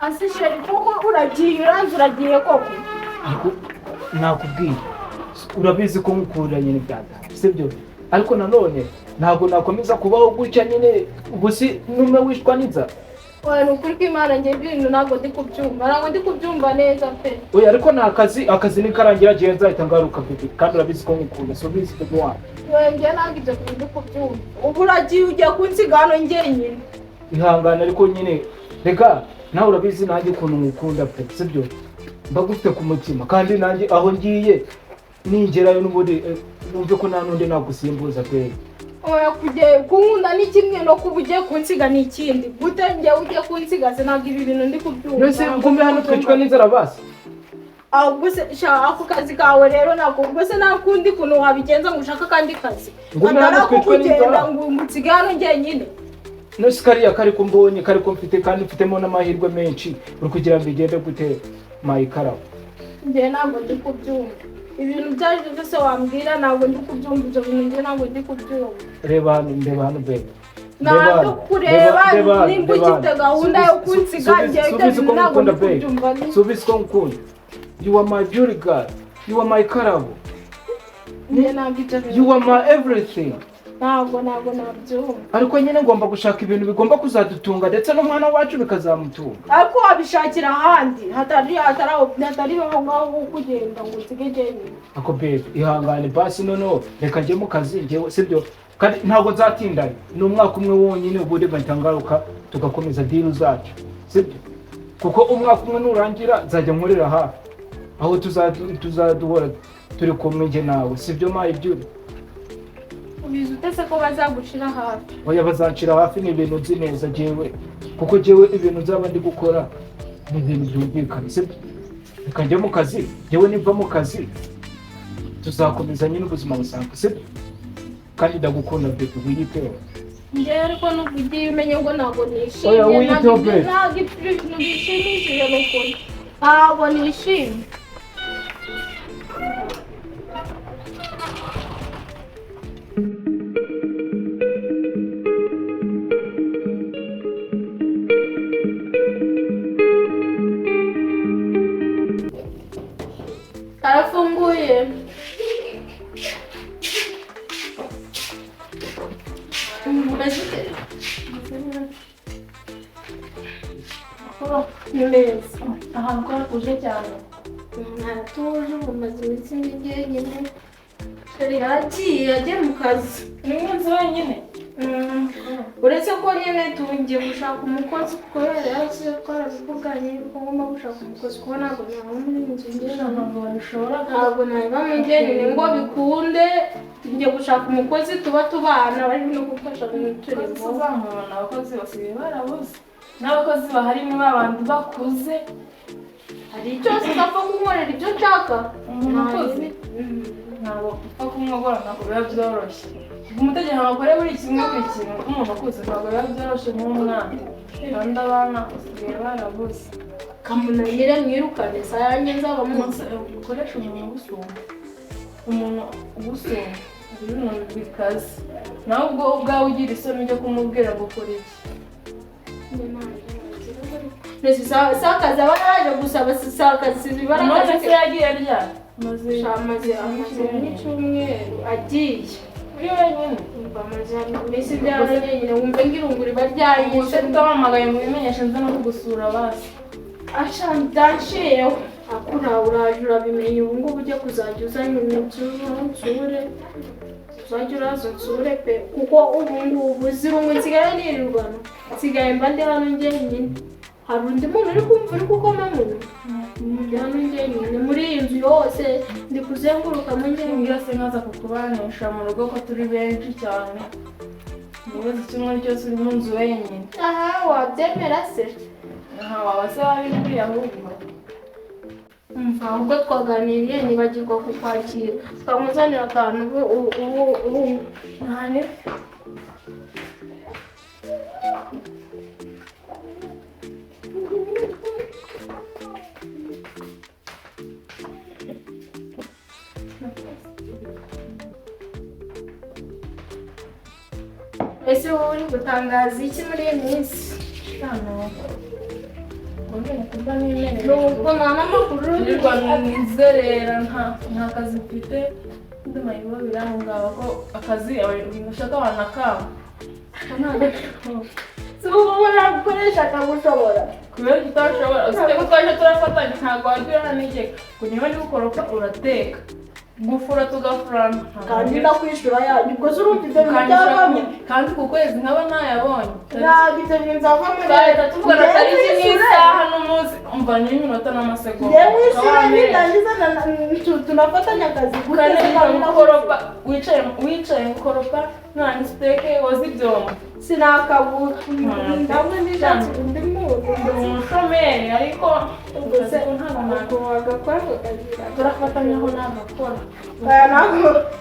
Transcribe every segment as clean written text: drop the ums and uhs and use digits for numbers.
asisheri koko uragiye koko. Ariko nakubwiye urabizi ko nkukunda nyine byata sibyo, ariko nanone ntabwo nakomeza kubaho gutya nyine ubusi nume wishwa n'inzara. Oya nukuri ko Imana ngiye ibintu ntabwo ndi kubyumva neza pe. Oya ariko nta akazi nikarangira gihe nzahita ngaruka bebe, kandi urabizi ko nkukunda so bizi bebe wanjye. Oya njye ntabwo ibyo bintu ndi kubyumva. Ubu uragiye ugiye kunsiga hano njyenyine. Ihangana ariko nyine reka nawe urabizi nanjye ukuntu nkukunda pe sibyo, mbagufite ku mutima kandi nanjye aho ngiye ningerayo n'ubundi numve ko nta nundi nagusimbuza pe. Oya kujye kunkunda ni kimwe no kuba ugiye kunsiga ni ikindi. Gute njye ugiye kunsiga se ntabwo ibi bintu ndi kubyumva. Mbese ngume hano twicwa n'inzara basi. Ahubwo se ako kazi kawe rero ntabwo ubwo se nakundi kuntu wabigenza ngo ushaka kandi kazi. Ngume hano twicwa n'inzara ngo umutsige hano njyenyine. Nose kariya kari ko mbonye kari ko mfite kandi mfitemo n'amahirwe menshi uri kugira ngo igende gute mayikaraho. Njye ntabwo ndi kubyumva. Ibintu byaje byose wambwira ntabwo ndi kubyumva, ibyo bintu njye ntabwo ndi kubyumva. Reba hano bebe. Ntabwo kureba nimba ufite gahunda yo kunsiga njye ntabwo ndi kubyumva. Subizi ko nkukunda. You are my beauty girl. You are my karabo. You are my everything. Ntabwo nabyumva. Ariko nyine ngomba gushaka ibintu bigomba kuzadutunga ndetse n'umwana wacu bikazamutunga. Ariko wabishakira ahandi hatari aho ngaho kugenda ngo nsige njyenyine. Ako bebe ihangane basi noneho reka njye mu kazi njyewe sibyo, kandi ntabwo nzatindana ni umwaka umwe wonyine ubundi bahita ngaruka tugakomeza deal zacu sibyo, kuko umwaka umwe nurangira nzajya nkorera hafi aho tuzaduhora turi kumwe njye nawe sibyo mayi byuri. Ubizi utese ko bazagushira hafi. Oya bazancira hafi ni ibintu nzi neza jewe, kuko jewe ibintu nzaba ndi gukora ni ibintu byumvikana sibyo. Reka njye mu kazi, jewe niva mu kazi tuzakomeza nyine ubuzima busanzwe sibyo, kandi ndagukunda bebe wiyiteho. Njye ariko nugiye umenye ngo ntabwo nishimye. Oya wiyiteho bebe. Ntabwo ibintu bishimishije n'ukuri. Ntabwo nishimye. Arafunguye. Umeze neza. Ahantu ko hatuje cyane. Natuje umaze iminsi njyenyine. Yagiye ajya mu kazi. Niwe nzi wenyine. Uretse ko nyine tugiye gushaka umukozi kubera yose twarabivuganye ko ngomba gushaka umukozi kuko ntabwo naba muri inzu njyewe ntabwo babishobora. Ntabwo naba mu njyenyine ngo bikunde tugiye gushaka umukozi tuba tubana bari no gufasha mu turimo. Uzamubona abakozi basigaye barabuze. N'abakozi bahari ni babandi bakuze. Hari cyose utapfa kunkorera ibyo nshaka. Umukozi ntabwo upfa kumwogora ntabwo biba byoroshye. Umutegeko akore buri kimwe ku kintu umuntu akuze ntabwo biba byoroshye nk'umwana. Kandi abana basigaye barabuze. Kamunanire mwirukane saa yanjye nzaba munsi. Ukoresha umuntu ugusumba. Umuntu ugusumba. Ibintu bikaze. Nawe ubwo ubwawe ugira isoni ryo kumubwira ngo ukore iki. Nese sakaza baraje gusaba sakaza ibaraga se yagiye rya maze n'icyumweru agiye uri wenyine bamaze mbese byaranyine wumve ngirunguri baryaye se tutamamagaye mu bimenyesha nza no kugusura basi ashandanshiyeho akura uraje urabimenye ubu ngubu ujye kuzajya uzanye nsure uzajya uraza nsure pe kuko ubu ngubu zirungu nsigaye nirirwana nsigaye mba ndi hano njyenyine. Hari undi muntu uri kumva uri gukoma muno? Ndi hano njyenyine muri iyi nzu yose ndi kuzenguruka mu njyenyine. Yose nkaza kukubanisha mu rugo ko turi benshi cyane. Nibaza icyumweru cyose uri mu nzu wenyine. Aha wabyemera se? Aha waba se wabibwiye ahubwo. Umva ubwo twaganiriye nibagirwa kukwakira. Twamuzanira akantu ubu ntane. Ese wowe uri gutangaza iki muri iyi minsi? mbere kumva n'imene nuko nta n'amakuru nirwa nizerera nta kazi mfite ndi mayibo birangaba ko akazi ushaka abantu akanga ubona gukoresha akagushobora kubera utashobora usibye ko twaje turafatanya ntabwo wagira n'igeka ngo niba ndi gukoropa urateka gufura tugafurana kandi ndakwishura yanyu ubwo se urumva ibyo bintu byavamo kandi ku kwezi nkaba ntayabonye ntabwo ibyo bintu byavamo leta tuvugana tariki n'isaha n'umunsi umva n'iminota n'amasegonda njyewe wishyura nirangiza tunafatanya akazi gukoropa wicaye gukoropa nta siteke woza ibyombo sinakabura ndabona n'ijambo undi muntu umushomeri ariko ubuse ntabwo wagakora turafatanyaho n'agakora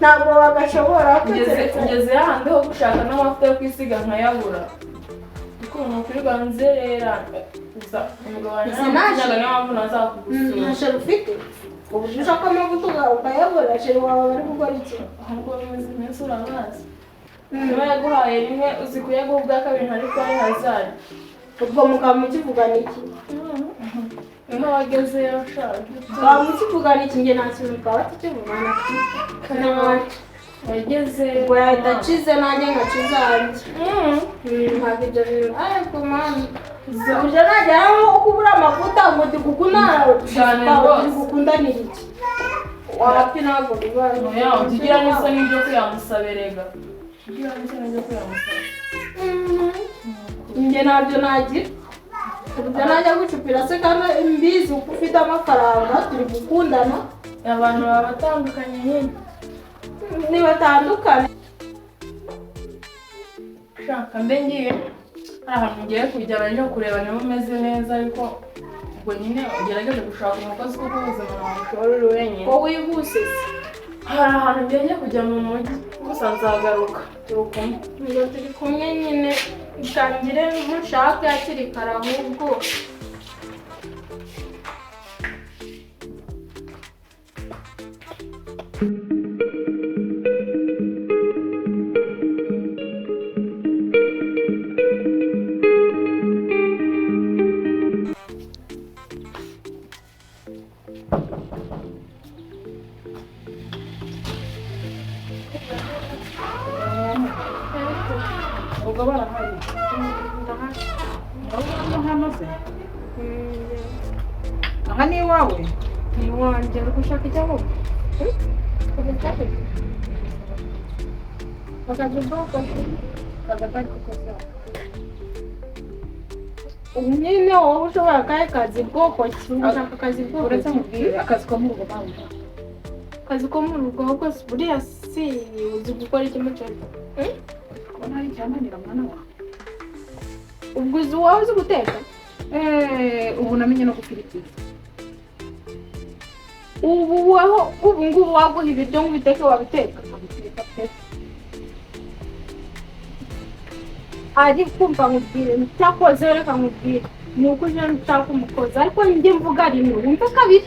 ntabwo wagashobora ngeze hahandi ho gushaka n'amavuta yo kwisiga nkayabura ukuntu kwirirwa nzerera gusa umugabo wanjye ntakinyaga niyo mpamvu nazakugusura nta sheri ufite ubu ushaka amavuta ukayabura sheri wawe bari gukora iki ahubwo bimeze neza urabazi niba yaguhaye rimwe uzi kuyaguha ubwa kabiri ntari kwari hazari ubwo mukaba mukivugana iki niho wagezeyo ushaka mukaba mukivugana iki njye nta kintu twaba tukivugana wageze ubwo yahita acize nanjye ngacize hanjye ntabwo ibyo bintu ariko mani uje nagera nko kubura amavuta ngo ndi gukundanira iki wapi ntabwo bibaye tugira n'isoni ryo kuyamusaberega njye ntabyo nagira ubwo najya gucupira se kandi mbizi uko ufite amafaranga turi gukundana abantu baba batandukanye nyine ntibatandukane shaka mbe ngiye ahantu ngiye kujya bari no kureba niba umeze neza ariko ubwo nyine ugerageze gushaka umukozi kuko ubuzima bwawe ushobora wenyine ko wihuse se hari ahantu ngiye kujya mu mujyi gusa nzagaruka turi kumwe ngo turi kumwe nyine utangire ntushake hakiri kare ahubwo ubwo barahari aha ni iwawe ni iwanjye uri gushaka icyo aho akazi bwoko nyine wowe ushobora akahe kazi bwoko ki ushaka akazi bwoko uretse mubwire akazi ko mu rugo mpamvu akazi ko mu rugo ahubwo buriya si uzi gukora iki muceri kubona hari icyananira mwana wawe ubwo uzi wowe uzi guteka ubu namenye no gufiritiza ubu ngubu waguha ibiryo ngo ubiteke wabiteka ari kumva nkubwire cyakoze reka nkubwire ni uko uje nshaka umukozi ariko njye mvuga rimwe wumve kabiri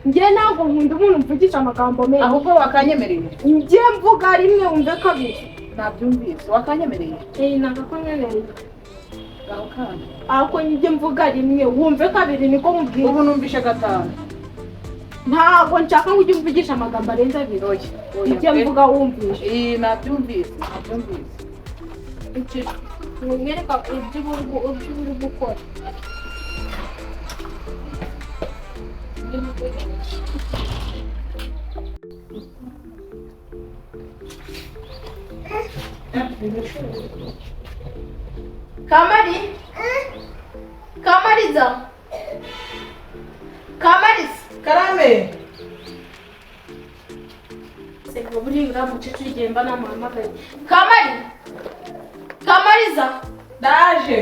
njye ntabwo nkunda umuntu mvugisha amagambo menshi ahubwo wakanyemereye njye mvuga rimwe wumve kabiri nabyumvise wakanyemereye ntabwo akanyemereye aho kandi ariko njye mvuga rimwe wumve kabiri niko mubwire ubu numvishe gatanu ntabwo nshaka ngo ujye umvugisha amagambo arenze abiri njye mvuga wumvishe nabyumvise mwereka ibyo uri gukora Kamariza karame seka buri uramucece igenda namuhamagaye Kamariza ndaje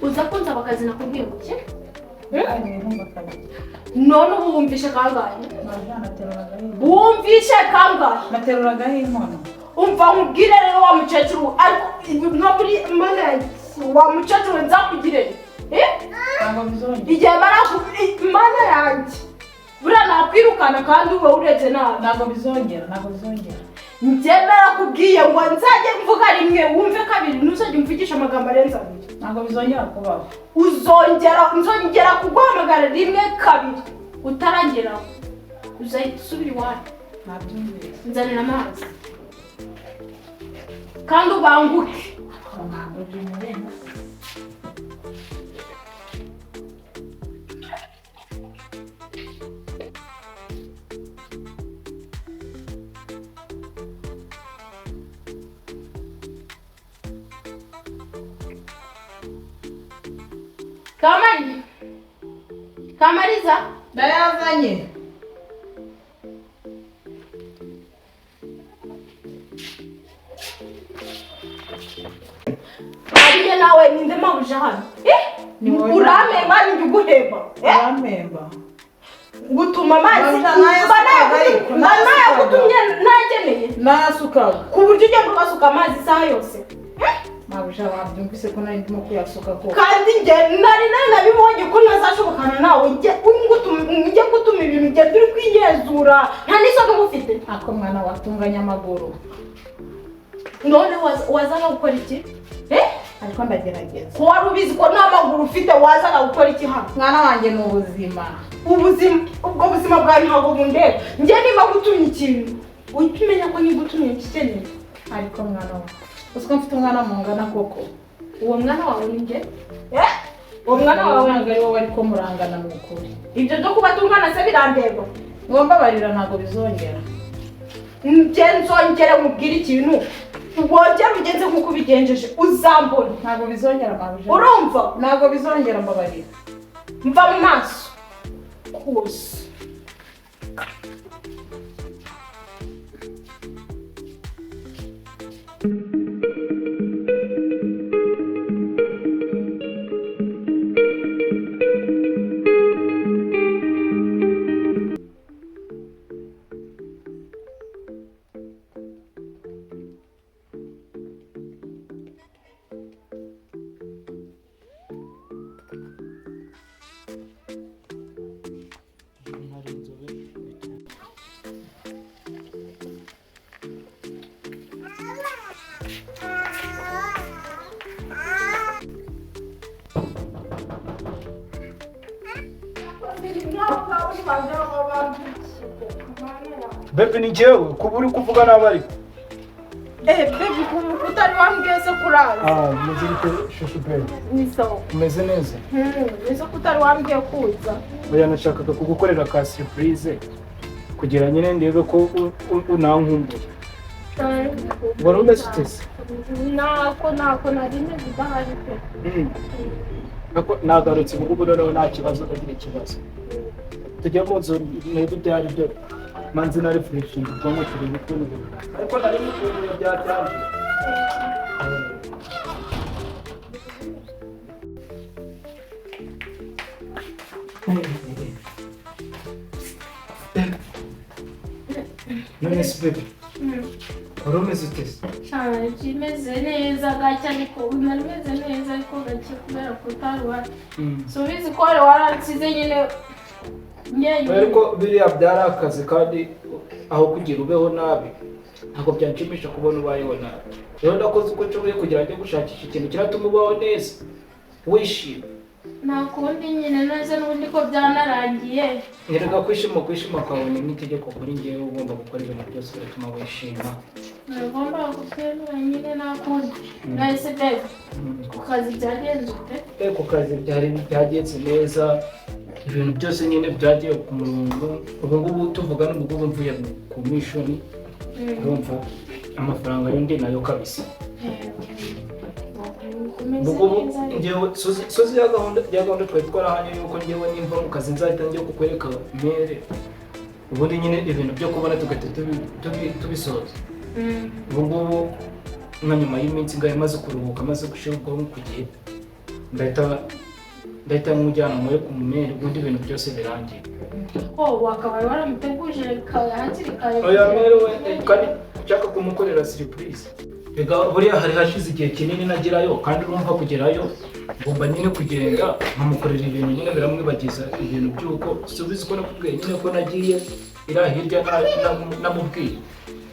uza kunsaba akazi nakubwiye ngo ki none ubu wumvishe kangahe nateruragaho inkono umva nkubwire rero wa mukecuru ariko nka buri mana wa mukecuru nzakugire ntabwo bizongera igihe mana yanjye buriya nakwirukana kandi ube urebye nabi ntabwo bizongera njyemera kubwiye ngo nzajye mvuga rimwe wumve kabiri ntuzajye umvugisha amagambo arenze abiri. Ntabwo bizongera kubaho. Nzongera kuguhamagara rimwe kabiri utarangeraho uzahita usubira iwawe. Nabyumvise. Nzanira amazi kandi ubanguke. Ntabwo byumvise. Kamariza Ndayazanye. ariye nawe ninde mabuja hano? Uramemba ninjye uguhemba. Uramemba. Gutuma amazi kutumye ntageneye Nasukaga. ku buryo ugenda ugasuka amazi isaha yose. Mabuja wabyumvise ko nari ndimo kuyasuka ko. Kandi njye nari nabibonye ko ntazashobokana nawe njye gutuma ibintu njye turi kwiyezura nta n'isoga mufite. Ako mwana watunganya amaguru. None wazaga gukora iki? Ariko ndagerageza. Ko wari ubizi ko nta maguru ufite wazaga gukora iki hano? Mwana wanjye ni ubuzima. Ubwo buzima bwawe ntabwo bundeba. Njye niba gutumye ikintu uhita umenya ko niba utumye ikikeneye. Ariko mwana wawe uzi ko mfite umwana mungana koko. Uwo mwana wawe ni njye? Uwo mwana wawe ntabwo ari wowe ariko murangana mu kuri. ibyo byo kuba tungana se birandeba. Ngomba barira ntabwo bizongera. Njye nzongere mubwire ikintu wongera ugenze nk'uko ubigenjeje uzambona. Ntabwo bizongera Mabuja. Urumva? Ntabwo bizongera mbabarira. Mva mu maso kuza. Bebe ni njyewe kuba uri kuvuga nabi ariko. Baby utari wambwiye se kuraza. Umeze bite shushu bebe? Ni sawa. Umeze neza? Ese utari wambwiye kuza. Oya nashakaga kugukorera ka surprise kugira nyine ndebe ko unankumbuye. Wari umeze utese? Nako nari neza udahari pe. Nagarutse mu noneho nta kibazo ndagira ikibazo. Tujya mu nzu mwebwe byari byo manzi na reflection ubwonko turi gukora ariko nari mu bintu byatangiye. None se bebe wari umeze utese? Cyane kimeze neza gake ariko nari meze neza ariko gake kubera ko utari wari. So ubizi ko wari waransize nyine ariko biriya byari akazi kandi aho kugira ubeho nabi ntabwo byanshimisha kubona ubayeho nabi. Rero ndakoze uko nshoboye kugira ngo njye gushakisha ikintu kiratuma ubaho neza wishima. nta kundi nyine neza n'ubundi ko byanarangiye. Nyereka kwishima kwawe ni nk'itegeko kuri njyewe ugomba gukora ibintu byose bigatuma wishima. Ntagomba kukwemera nyine nta kundi. Nahise bebe ku kazi byagenze ute? Ku kazi byagenze neza ibintu byose nyine byagiye ku murongo. Ubu ngubu tuvuga n'ubwo mvuye ku mishoni urumva amafaranga yo ndi nayo kabisa. Njyewe sozi ya gahunda twari twarahanye yuko njyewe nimva mu kazi nzahita njya kukwereka mere ubundi nyine ibintu byo kubona tugahita tubisoza. Ubu ngubu nka nyuma y'iminsi ngahe maze kuruhuka maze gushyira ubwonko ku gihe ndahita nkujyana muri ku mere ubundi ibintu byose birangiye. Wakabaye waramuteguje hakiri kare. Oya mere we kandi nshaka kumukorera surprise. Buriya hari hashize igihe kinini nagerayo kandi urumva kugerayo ngomba nyine kugenda nkamukorera ibintu nyine biramwibagiza ibintu by'uko subizi ko nakubwiye nyine ko nagiye iriya hirya namubwiye.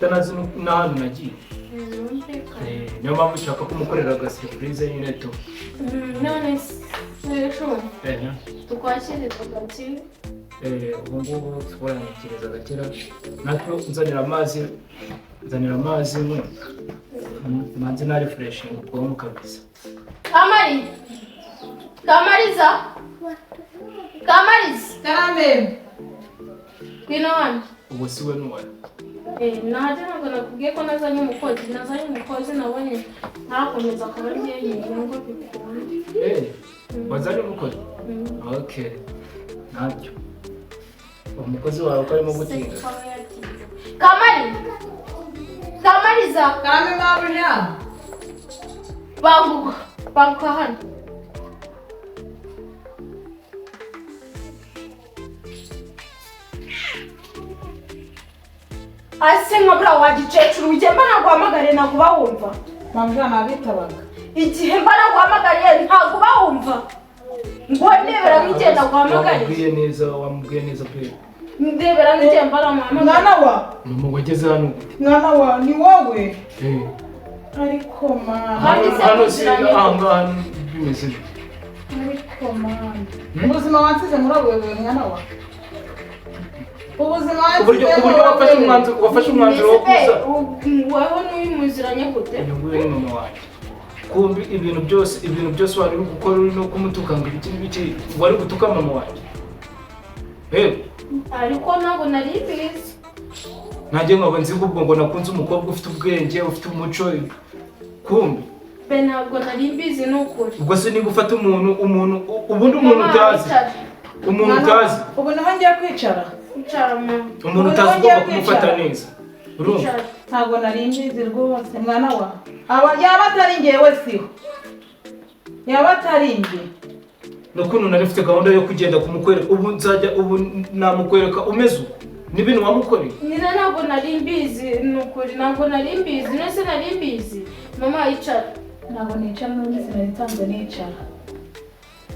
utanazi n'ahantu nagiye. Niyo mpamvu ushaka kumukorera agasurprise nyine tu. None se tukwakire tugakira. Ubu ngubu tubonanyikiriza agakira natwe nzanira amazi manzi na refreshing ubwonko kabisa. Kamariza Karame. Kwino wanje. Ubu siwe n'uwari. Naje ntabwo nakubwiye ko nazanye umukozi nabonye ntakomeza kuba njyenyine ngo bikunde. Wazanye umukozi? Okay. Ntabyo. Umukozi wawe ko arimo gutinda. Kamariza. Karame mabuja. Banguka hano. Ase nkabura wagicecuru ujye mbana guhamagare ntabwo bawumva. Mabuja nabitabaga. Igihe mbana guhamagare ntabwo bawumva. Ngo ndebera ngigenda guhamagare. Wamubwiye neza pe. Ndebera ngigenda guhamagare. Mwana wa. Mama wageze hano gute? Mwana wa ni wowe. Ariko mana. Hano si ahangaha bimeze. Ariko mana. Ubuzima wansize muri wewe mwana wa. Ubuzima wansize wafashe umwanzuro wo kuza. Wowe n'uyimuziranye gute? Nguyu ni mama wanjye. Kumbi ibintu byose wari gukora uri no kumutuka ngo ibiki wari gutuka mama wanjye. Ariko ntabwo nari bizi. Nanjye nkaba nzi ngo nakunze umukobwa ufite ubwenge, ufite umuco. Kumbi ntabwo nari mbizi n'ukuri. Ubwo se niba ufata umuntu ubundi umuntu utazi. Ubu naho ngiye kwicara. Umuntu utazi ugomba kumufata neza. Urumva? Ntabwo nari mbizi rwose mwana wa. Yaba atari njyewe siho. Yaba atari njye. Nukuntu nari mfite gahunda yo kugenda kumukwereka ubu namukwereka umeze uko. N'ibintu wamukoreye. Nina ntabwo nari mbizi n'ukuri ntabwo nari mbizi nese nari mbizi. Mama yicara. Ntabwo nicara n'undi sinaritanze nicara.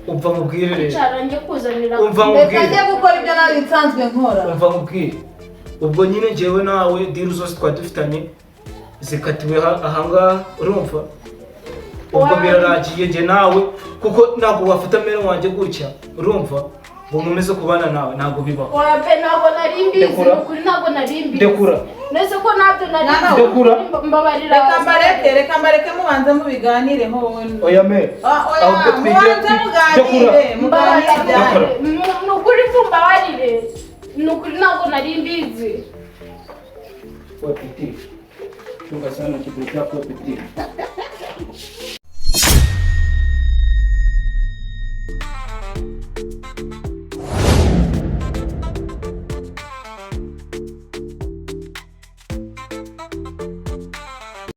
Umva mubwire rero. Yicara njye kuzanira. Reka njye gukora ibyo nari nsanzwe nkora. Umva mubwire. Ubwo nyine njyewe nawe deal zose twadufitanye zikatiwe ahangaha urumva? Ubwo birarangiye njye nawe kuko ntabwo wafata mbere wanjye gutya urumva? Ngo nkomeze kubana nawe ntabwo bibaho. Oya pe ntabwo nari mbizi n'ukuri ntabwo nari mbizi. Ndekura. Nese ko ntabyo nari mbizi. Ndekura. Mbabarira. Reka mbareke mubanze mubiganireho wowe. Oya me. Mubanze muganire. N'ukuri mbabarire. N'ukuri ntabwo nari mbizi. Wa petit. Chunga sana kitu chako petit.